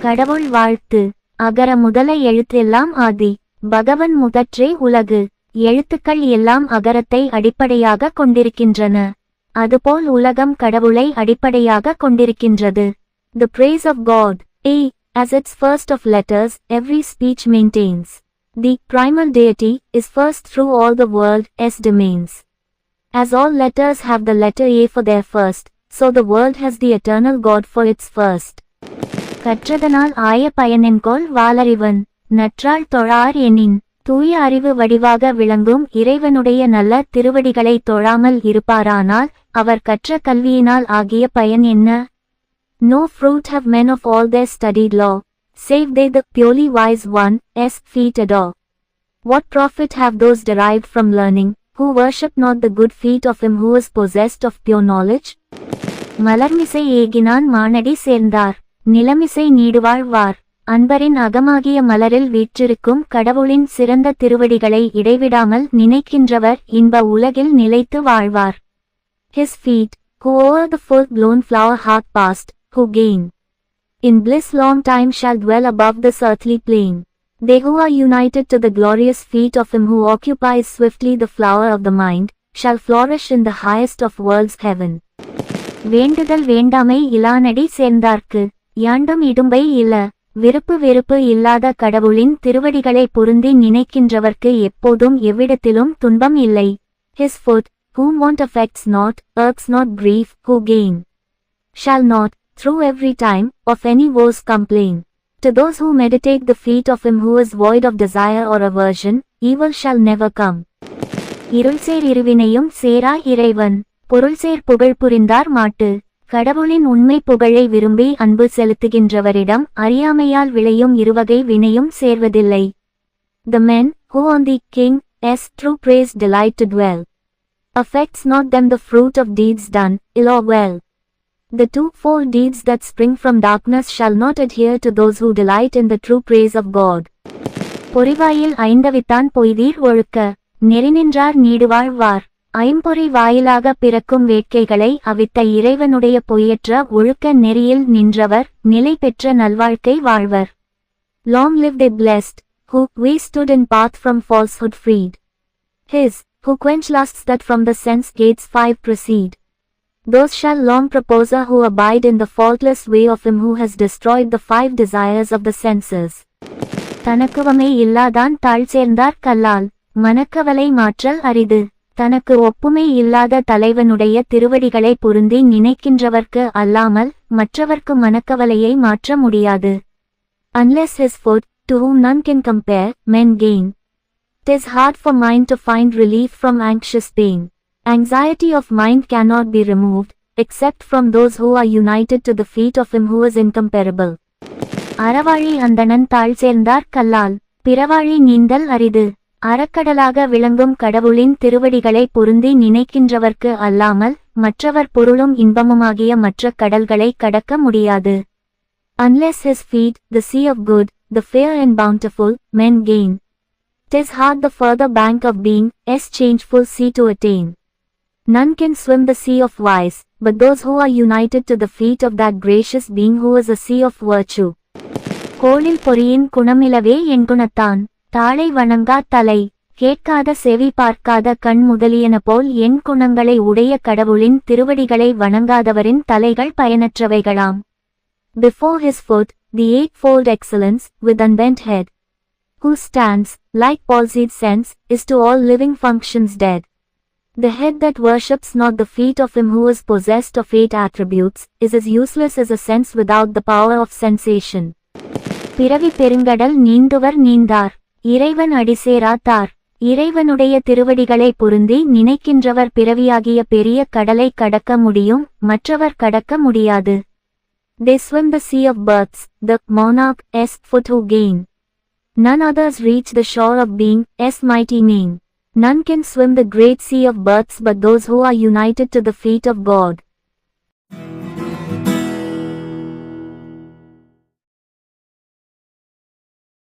கடவுள் வாழ்த்து. அகர முதல எழுத்தெல்லாம் ஆதி. பகவன் முதற்றே உலகு. எழுத்துக்கள் எல்லாம் அகரத்தை அடிப்படையாக கொண்டிருக்கின்றன. அதுபோல் உலகம் கடவுளை அடிப்படையாக கொண்டிருக்கின்றது. The praise of God. A. As its first of letters, every speech maintains. The primal deity is first through all the world, S domains. As all letters have the letter A for their first, so the world has the eternal God for its first. கற்றதனால் ஆய பயனென்கொள் வாளறிவன். நற்றாள் தொழார் எனின். தூய அறிவு வடிவாக விளங்கும் இறைவனுடைய நல்ல திருவடிகளை தொழாமல் இருப்பாரானால் அவர் கற்ற கல்வியினால் ஆகிய பயன் என்ன? No fruit have men of all their studied law, save they the purely wise one, s feet adore. What profit have those derived from learning, who worship not the good feet of him who is possessed of pure knowledge? மலர்மிசை ஏகினான் மானடி சேர்ந்தார். நிலமிசை நீடுவாழ்வார். அன்பரின் அகமாகிய மலரில் வீற்றிருக்கும் கடவுளின் சிறந்த திருவடிகளை இடைவிடாமல் நினைக்கின்றவர் இன்ப உலகில் நிலைத்து வாழ்வார். His feet, who o'er the full-blown flower hath passed, who gain in bliss long time shall dwell above this earthly plane. They who are united to the glorious feet of him who occupies swiftly the flower of the mind, shall flourish in the highest of worlds heaven. வேண்டுதல் வேண்டாமை இலானடி சேர்ந்தார்க்கு. யாண்டும் இடும்பை இல்ல. விருப்பு வெறுப்பு இல்லாத கடவுளின் திருவடிகளை பொருந்தி நினைக்கின்றவர்க்கு எப்போதும் எவ்விடத்திலும் துன்பம் இல்லை. His foot, whom want affects not, irks not grief, who gain shall not, through every time, of any woes complain. To those who meditate the feet of him who is void of desire or aversion, evil shall never come. இருள்சேர் இருவினையும் சேரா இறைவன். பொருள்சேர் புகழ் புரிந்தார் மாட்டு. கடவுளின் உண்மை புகழை விரும்பி அன்பு செலுத்துகின்றவரிடம் அறியாமையால் விளையும் இருவகை வினையும் சேர்வதில்லை. The men, who on the king's true praise delight to dwell, affects not them the fruit of deeds done, ill or well. The twofold deeds that spring from darkness shall not adhere to those who delight in the true praise of God. பொறிவாயில் ஐந்தவித்தான் பொய்தீர் ஒழுக்க. நெறிநின்றார் நீடுவாழ்வார். ஐம்பொறி வாயிலாக பிறக்கும் வேட்கைகளை அவித்த இறைவனுடைய பொய்யற்ற ஒழுக்க நெறியில் நின்றவர் நிலை பெற்ற நல்வாழ்க்கை வாழ்வர். Long live they blessed, who stood in path from falsehood freed. His, who quench lusts that from the sense gates 5 proceed. Those shall long proposer who abide in the faultless way of him who has destroyed the 5 desires of the senses. தனக்குவமே இல்லாதான் தாழ் சேர்ந்தார் கல்லால். மனக்கவலை மாற்றல் அரிது. தனக்கு ஒப்புமை இல்லாத தலைவனுடைய திருவடிகளை பொருந்தி நினைக்கின்றவர்க்கு அல்லாமல் மற்றவர்க்கு மனக்கவலையை மாற்ற முடியாது. Unless his foot, to whom none can compare, men gain. 'Tis hard for mind to find relief from anxious pain. Anxiety of mind cannot be removed, except from those who are united to the feet of him who is incomparable. Aravazhi அந்தணன் தாழ் சேர்ந்தார் கல்லால். பிறவாழி நீந்தல் அரிது. அறக்கடலாக விளங்கும் கடவுளின் திருவடிகளை பொருந்தி நினைக்கின்றவர்க்கு அல்லாமல் மற்றவர் பொருளும் இன்பமுமாகிய மற்ற கடல்களை கடக்க முடியாது. Unless his feet, the sea of good, the fair and bountiful, men gain. 'Tis hard the further bank of being, changeful sea to attain. None can swim the sea of vice, but those who are united to the feet of that gracious being who is a sea of virtue. கோளில் பொறியின் குணமிலவே என் குணத்தான். தாளை வணங்கா தலை. கேட்காத செவி பார்க்காத கண் முதலியன போல் என் குணங்களை உடைய கடவுளின் திருவடிகளை வணங்காதவரின் தலைகள் பயனற்றவைகளாம். Before his foot, the 8-fold excellence, with unbent head, who stands, like palsied sense, is to all living functions dead. The head that worships not the feet of him who is possessed of 8 attributes, is as useless as a sense without the power of sensation. பிறவி பெருங்கடல் நீந்துவர் நீந்தார். இறைவன் அடிசேரா தார். இறைவனுடைய திருவடிகளை பொருந்தி நினைக்கின்றவர் பிறவியாகிய பெரிய கடலை கடக்க முடியும், மற்றவர் கடக்க முடியாது. They swim the sea of births, the monarch's foot who gain. None others reach the shore of being, mighty main. None can swim the great sea of births but those who are united to the feet of God.